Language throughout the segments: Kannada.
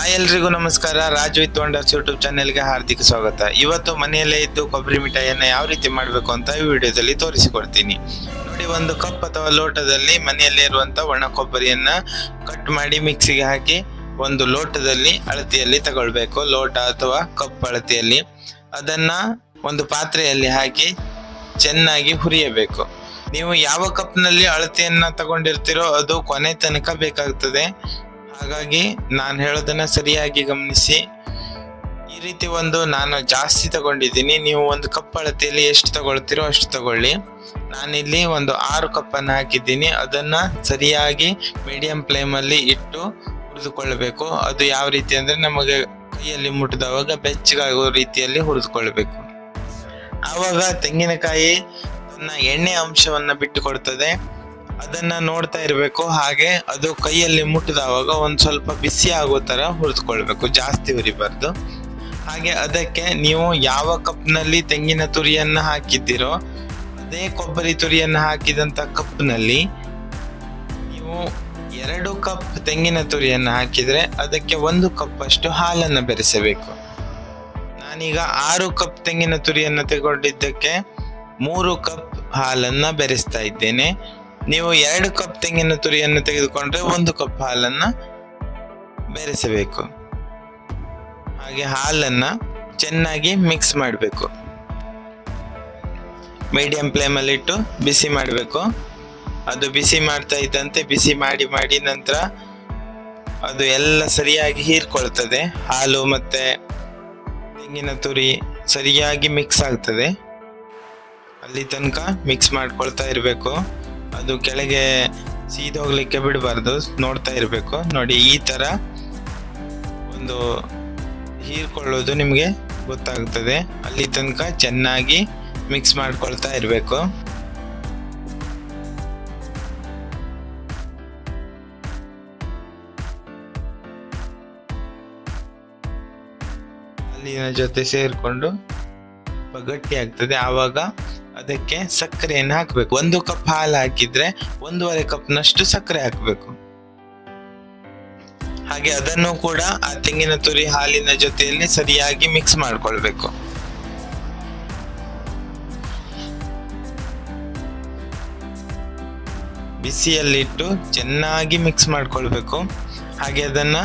ಹಾಯ್ ಎಲ್ರಿಗೂ ನಮಸ್ಕಾರ. ರಾಜ್ ವಿತ್ ವಂಡರ್ಸ್ ಯೂಟ್ಯೂಬ್ ಚಾನೆಲ್ಗೆ ಹಾರ್ದಿಕ ಸ್ವಾಗತ. ಇವತ್ತು ಮನೆಯಲ್ಲೇ ಇದ್ದು ಕೊಬ್ಬರಿ ಮಿಠಾಯಿಯನ್ನು ಯಾವ ರೀತಿ ಮಾಡಬೇಕು ಅಂತ ಈ ವಿಡಿಯೋದಲ್ಲಿ ತೋರಿಸಿಕೊಡ್ತೀನಿ. ನೋಡಿ, ಒಂದು ಕಪ್ ಅಥವಾ ಲೋಟದಲ್ಲಿ ಮನೆಯಲ್ಲೇ ಇರುವಂತ ಒಣ ಕೊಬ್ಬರಿಯನ್ನ ಕಟ್ ಮಾಡಿ ಮಿಕ್ಸಿಗೆ ಹಾಕಿ ಒಂದು ಲೋಟದಲ್ಲಿ ಅಳತೆಯಲ್ಲಿ ತಗೊಳ್ಬೇಕು. ಲೋಟ ಅಥವಾ ಕಪ್ ಅಳತೆಯಲ್ಲಿ ಅದನ್ನ ಒಂದು ಪಾತ್ರೆಯಲ್ಲಿ ಹಾಕಿ ಚೆನ್ನಾಗಿ ಹುರಿಯಬೇಕು. ನೀವು ಯಾವ ಕಪ್ನಲ್ಲಿ ಅಳತೆಯನ್ನ ತಗೊಂಡಿರ್ತೀರೋ ಅದು ಕೊನೆ ತನಕ ಬೇಕಾಗ್ತದೆ. ಹಾಗಾಗಿ ನಾನು ಹೇಳೋದನ್ನ ಸರಿಯಾಗಿ ಗಮನಿಸಿ. ಈ ರೀತಿ ನಾನು ಜಾಸ್ತಿ ತಗೊಂಡಿದ್ದೀನಿ. ನೀವು ಒಂದು ಕಪ್ ಅಳತೆಯಲ್ಲಿ ಎಷ್ಟು ತಗೊಳ್ತೀರೋ ಅಷ್ಟು ತಗೊಳ್ಳಿ. ನಾನಿಲ್ಲಿ ಒಂದು 6 ಕಪ್ಪನ್ನು ಹಾಕಿದ್ದೀನಿ. ಅದನ್ನ ಸರಿಯಾಗಿ ಮೀಡಿಯಂ ಫ್ಲೇಮಲ್ಲಿ ಇಟ್ಟು ಹುರಿದುಕೊಳ್ಳಬೇಕು. ಅದು ಯಾವ ರೀತಿ ಅಂದ್ರೆ ನಮಗೆ ಕೈಯಲ್ಲಿ ಮುಟ್ಟಿದವಾಗ ಬೆಚ್ಚಗಾಗೋ ರೀತಿಯಲ್ಲಿ ಹುರಿದುಕೊಳ್ಬೇಕು. ಆವಾಗ ತೆಂಗಿನಕಾಯಿ ತನ್ನ ಎಣ್ಣೆ ಅಂಶವನ್ನ ಬಿಟ್ಟು ಕೊಡ್ತದೆ. ಅದನ್ನ ನೋಡ್ತಾ ಇರಬೇಕು. ಹಾಗೆ ಅದು ಕೈಯಲ್ಲಿ ಮುಟ್ಟಿದವಾಗ ಒಂದು ಸ್ವಲ್ಪ ಬಿಸಿ ಆಗೋ ತರ ಹುರಿದುಕೊಳ್ಬೇಕು, ಜಾಸ್ತಿ ಹುರಿಬಾರ್ದು. ಹಾಗೆ ಅದಕ್ಕೆ ನೀವು ಯಾವ ಕಪ್ನಲ್ಲಿ ತೆಂಗಿನ ತುರಿಯನ್ನ ಹಾಕಿದ್ದೀರೋ ಅದೇ ಕೊಬ್ಬರಿ ತುರಿಯನ್ನ ಹಾಕಿದಂತ ಕಪ್ನಲ್ಲಿ ನೀವು 2 ಕಪ್ ತೆಂಗಿನ ತುರಿಯನ್ನ ಹಾಕಿದ್ರೆ ಅದಕ್ಕೆ 1 ಕಪ್ ಅಷ್ಟು ಹಾಲನ್ನು ಬೆರೆಸಬೇಕು. ನಾನೀಗ 6 ಕಪ್ ತೆಂಗಿನ ತುರಿಯನ್ನ ತಗೊಂಡಿದ್ದಕ್ಕೆ 3 ಕಪ್ ಹಾಲನ್ನ ಬೆರೆಸ್ತಾ ಇದ್ದೇನೆ. ನೀವು 2 ಕಪ್ ತೆಂಗಿನ ತುರಿಯನ್ನು ತೆಗೆದುಕೊಂಡ್ರೆ 1 ಕಪ್ ಹಾಲನ್ನ ಬೆರೆಸಬೇಕು. ಹಾಗೆ ಹಾಲನ್ನ ಚೆನ್ನಾಗಿ ಮಿಕ್ಸ್ ಮಾಡಬೇಕು. ಮೀಡಿಯಂ ಫ್ಲೇಮಲ್ಲಿ ಇಟ್ಟು ಬಿಸಿ ಮಾಡಬೇಕು. ಅದು ಬಿಸಿ ಮಾಡ್ತಾ ಇದ್ದಂತೆ ಬಿಸಿ ಮಾಡಿ ನಂತರ ಅದು ಎಲ್ಲ ಸರಿಯಾಗಿ ಹೀರ್ಕೊಳ್ತದೆ. ಹಾಲು ಮತ್ತೆ ತೆಂಗಿನ ತುರಿ ಸರಿಯಾಗಿ ಮಿಕ್ಸ್ ಆಗ್ತದೆ. ಅಲ್ಲಿ ತನಕ ಮಿಕ್ಸ್ ಮಾಡ್ಕೊಳ್ತಾ ಇರಬೇಕು. ಅದು ಕೆಳಗೆ ಸೀದೋಗ್ಲಿಕ್ಕೆ ಬಿಡಬಾರ್ದು, ನೋಡ್ತಾ ಇರಬೇಕು. ನೋಡಿ, ಈ ತರ ಒಂದು ಹೀರ್ಕೊಳ್ಳೋದು ನಿಮಗೆ ಗೊತ್ತಾಗ್ತದೆ. ಅಲ್ಲಿ ತನಕ ಚೆನ್ನಾಗಿ ಮಿಕ್ಸ್ ಮಾಡ್ಕೊಳ್ತಾ ಇರಬೇಕು. ಹಾಲಿನ ಜೊತೆ ಸೇರಿಕೊಂಡು ಗಟ್ಟಿ ಆಗ್ತದೆ. ಆವಾಗ ಅದಕ್ಕೆ ಸಕ್ಕರೆಯನ್ನು ಹಾಕಬೇಕು. 1 ಕಪ್ ಹಾಲು ಹಾಕಿದ್ರೆ 1.5 ಕಪ್ನಷ್ಟು ಸಕ್ಕರೆ ಹಾಕಬೇಕು. ಹಾಗೆ ಅದನ್ನು ಕೂಡ ಆ ತೆಂಗಿನ ತುರಿ ಹಾಲಿನ ಜೊತೆಯಲ್ಲಿ ಸರಿಯಾಗಿ ಮಿಕ್ಸ್ ಮಾಡ್ಕೊಳ್ಬೇಕು. ಬಿಸಿಯಲ್ಲಿಟ್ಟು ಚೆನ್ನಾಗಿ ಮಿಕ್ಸ್ ಮಾಡ್ಕೊಳ್ಬೇಕು. ಹಾಗೆ ಅದನ್ನ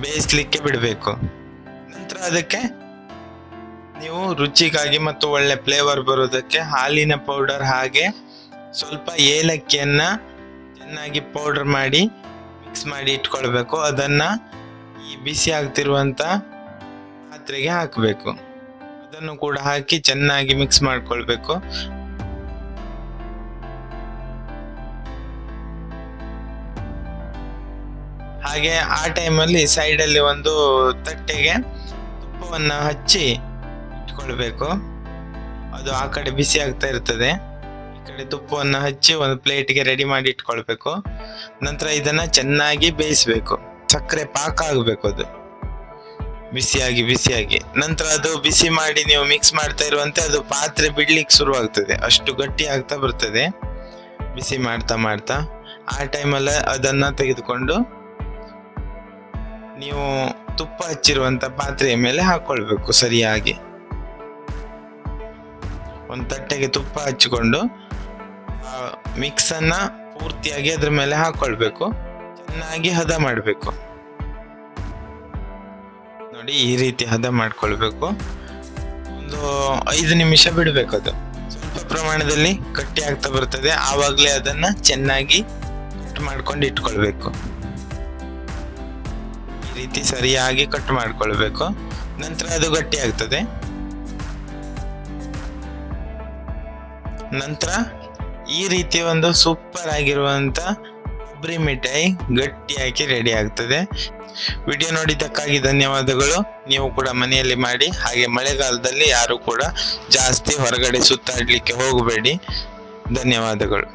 ಬೇಯಿಸ್ಲಿಕ್ಕೆ ಬಿಡಬೇಕು. ನಂತರ ಅದಕ್ಕೆ ನೀವು ರುಚಿಗಾಗಿ ಮತ್ತು ಒಳ್ಳೆ ಫ್ಲೇವರ್ ಬರೋದಕ್ಕೆ ಹಾಲಿನ ಪೌಡರ್ ಹಾಗೆ ಸ್ವಲ್ಪ ಏಲಕ್ಕಿಯನ್ನ ಚೆನ್ನಾಗಿ ಪೌಡರ್ ಮಾಡಿ ಮಿಕ್ಸ್ ಮಾಡಿ ಇಟ್ಕೊಳ್ಬೇಕು. ಅದನ್ನ ಈ ಬಿಸಿ ಆಗ್ತಿರುವಂತ ಪಾತ್ರೆಗೆ ಹಾಕಬೇಕು. ಅದನ್ನು ಕೂಡ ಹಾಕಿ ಚೆನ್ನಾಗಿ ಮಿಕ್ಸ್ ಮಾಡ್ಕೊಳ್ಬೇಕು. ಹಾಗೆ ಆ ಟೈಮಲ್ಲಿ ಸೈಡಲ್ಲಿ ಒಂದು ತಟ್ಟೆಗೆ ತುಪ್ಪವನ್ನ ಹಚ್ಚಿ ಇಟ್ಕೊಳ್ಬೇಕು. ಅದು ಆ ಕಡೆ ಬಿಸಿ ಆಗ್ತಾ ಇರ್ತದೆ, ಈ ಕಡೆ ತುಪ್ಪವನ್ನು ಹಚ್ಚಿ ಒಂದು ಪ್ಲೇಟ್ಗೆ ರೆಡಿ ಮಾಡಿ ಇಟ್ಕೊಳ್ಬೇಕು. ನಂತರ ಇದನ್ನ ಚೆನ್ನಾಗಿ ಬೇಯಿಸ್ಬೇಕು. ಸಕ್ಕರೆ ಪಾಕ ಆಗ್ಬೇಕು ಅದು ಬಿಸಿಯಾಗಿ. ನಂತರ ಅದು ಬಿಸಿ ಮಾಡಿ ನೀವು ಮಿಕ್ಸ್ ಮಾಡ್ತಾ ಇರುವಂತೆ ಅದು ಪಾತ್ರೆ ಬಿಡ್ಲಿಕ್ಕೆ ಶುರು ಆಗ್ತದೆ. ಅಷ್ಟು ಗಟ್ಟಿ ಆಗ್ತಾ ಬರ್ತದೆ ಬಿಸಿ ಮಾಡ್ತಾ. ಆ ಟೈಮಲ್ಲಿ ಅದನ್ನ ತೆಗೆದುಕೊಂಡು ನೀವು ತುಪ್ಪ ಹಚ್ಚಿರುವಂತ ಪಾತ್ರೆಯ ಮೇಲೆ ಹಾಕೊಳ್ಬೇಕು. ಸರಿಯಾಗಿ ಒಂದು ತಟ್ಟೆಗೆ ತುಪ್ಪ ಹಚ್ಚಿಕೊಂಡು ಮಿಕ್ಸ್ ಅನ್ನ ಪೂರ್ತಿಯಾಗಿ ಅದ್ರ ಮೇಲೆ ಹಾಕೊಳ್ಬೇಕು. ಚೆನ್ನಾಗಿ ಹದ ಮಾಡಬೇಕು. ನೋಡಿ, ಈ ರೀತಿ ಹದ ಮಾಡ್ಕೊಳ್ಬೇಕು. ಒಂದು 5 ನಿಮಿಷ ಬಿಡಬೇಕು. ಅದು ಸ್ವಲ್ಪ ಪ್ರಮಾಣದಲ್ಲಿ ಗಟ್ಟಿ ಆಗ್ತಾ ಬರ್ತದೆ. ಆವಾಗಲೇ ಅದನ್ನ ಚೆನ್ನಾಗಿ ಕಟ್ ಮಾಡ್ಕೊಂಡು ಇಟ್ಕೊಳ್ಬೇಕು. ಈ ರೀತಿ ಸರಿಯಾಗಿ ಕಟ್ ಮಾಡ್ಕೊಳ್ಬೇಕು. ನಂತರ ಅದು ಗಟ್ಟಿ ಆಗ್ತದೆ. ನಂತರ ಈ ರೀತಿ ಒಂದು ಸೂಪರ್ ಆಗಿರುವಂತ ಕೊಬ್ಬರಿ ಮಿಠಾಯಿ ಗಟ್ಟಿಯಾಗಿ ರೆಡಿ ಆಗ್ತದೆ. ವಿಡಿಯೋ ನೋಡಿದ್ದಕ್ಕಾಗಿ ಧನ್ಯವಾದಗಳು. ನೀವು ಕೂಡ ಮನೆಯಲ್ಲಿ ಮಾಡಿ. ಹಾಗೆ ಮಳೆಗಾಲದಲ್ಲಿ ಯಾರು ಕೂಡ ಜಾಸ್ತಿ ಹೊರಗಡೆ ಸುತ್ತಾಡ್ಲಿಕ್ಕೆ ಹೋಗಬೇಡಿ. ಧನ್ಯವಾದಗಳು.